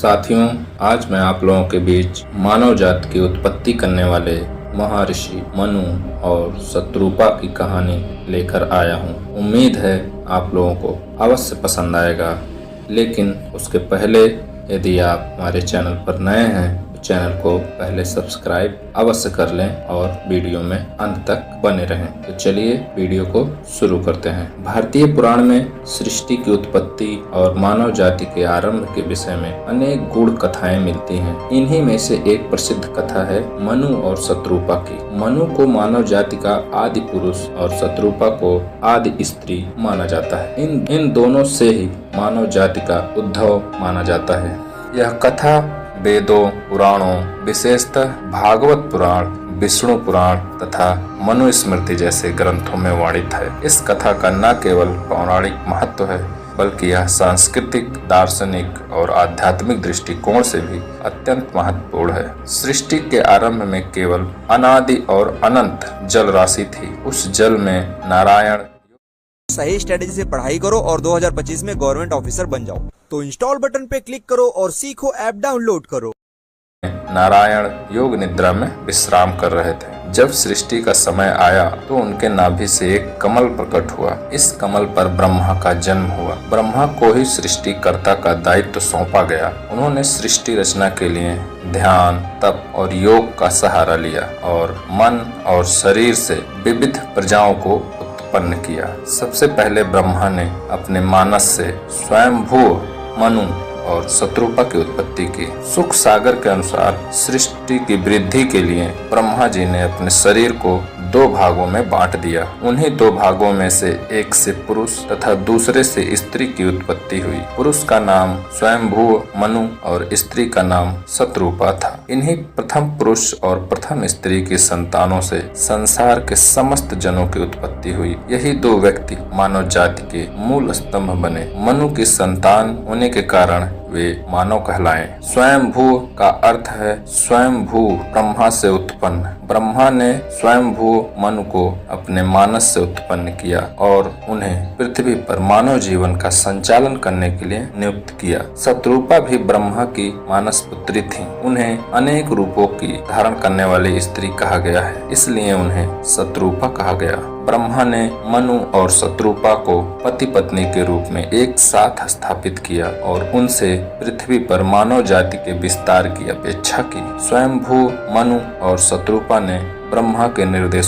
साथियों, आज मैं आप लोगों के बीच मानव जाति की उत्पत्ति करने वाले महर्षि मनु और शत्रुपा की कहानी लेकर आया हूँ। उम्मीद है आप लोगों को अवश्य पसंद आएगा, लेकिन उसके पहले यदि आप हमारे चैनल पर नए हैं तो चैनल को पहले सब्सक्राइब अवश्य कर लें और वीडियो में अंत तक बने रहें। तो चलिए वीडियो को शुरू करते हैं। भारतीय पुराण में सृष्टि की उत्पत्ति और मानव जाति के आरंभ के विषय में अनेक गूढ़ कथाएं मिलती हैं। इन्हीं में से एक प्रसिद्ध कथा है मनु और शत्रुपा की। मनु को मानव जाति का आदि पुरुष और शत्रुपा को आदि स्त्री माना जाता है। इन दोनों से ही मानव जाति का उद्भव माना जाता है। यह कथा वेदों, पुराणों, विशेषतः भागवत पुराण, विष्णु पुराण तथा मनुस्मृति जैसे ग्रंथों में वर्णित है। इस कथा का न केवल पौराणिक महत्व है, बल्कि यह सांस्कृतिक, दार्शनिक और आध्यात्मिक दृष्टिकोण से भी अत्यंत महत्वपूर्ण है। सृष्टि के आरंभ में केवल अनादि और अनंत जल राशि थी। उस जल में नारायण सही स्ट्रेटेजी से पढ़ाई करो और 2025 में गवर्नमेंट ऑफिसर बन जाओ। तो इंस्टॉल बटन पे क्लिक करो और सीखो ऐप डाउनलोड करो। नारायण योग निद्रा में विश्राम कर रहे थे। जब सृष्टि का समय आया तो उनके नाभि से एक कमल प्रकट हुआ। इस कमल पर ब्रह्मा का जन्म हुआ। ब्रह्मा को ही सृष्टिकर्ता का दायित्व सौंपा गया। उन्होंने सृष्टि रचना के लिए ध्यान, तप और योग का सहारा लिया और मन और शरीर से विविध प्रजाओं को उत्पन्न किया। सबसे पहले ब्रह्मा ने अपने मानस से स्वयंभू मनु और शत्रुपा की उत्पत्ति की। सुख सागर के अनुसार सृष्टि की वृद्धि के लिए ब्रह्मा जी ने अपने शरीर को दो भागों में बांट दिया। उन्हीं दो भागों में से एक से पुरुष तथा दूसरे से स्त्री की उत्पत्ति हुई। पुरुष का नाम स्वयंभू मनु और स्त्री का नाम शत्रुपा था। इन्हीं प्रथम पुरुष और प्रथम स्त्री की संतानों से संसार के समस्त जनों की उत्पत्ति हुई। यही दो व्यक्ति मानव जाति के मूल स्तंभ बने। मनु की संतान होने के कारण वे मानव कहलाए। स्वयंभू का अर्थ है स्वयंभू ब्रह्मा से उत्पन्न। ब्रह्मा ने स्वयंभू मनु को अपने मानस से उत्पन्न किया और उन्हें पृथ्वी पर मानव जीवन का संचालन करने के लिए नियुक्त किया। शत्रुपा भी ब्रह्मा की मानस पुत्री थी। उन्हें अनेक रूपों की धारण करने वाली स्त्री कहा गया है, इसलिए उन्हें शत्रुपा कहा गया। ब्रह्मा ने मनु और शत्रुपा को पति पत्नी के रूप में एक साथ स्थापित किया और उनसे पृथ्वी पर मानव जाति के विस्तार की अपेक्षा की। स्वयंभू मनु और शत्रुपा ने ब्रह्मा के निर्देश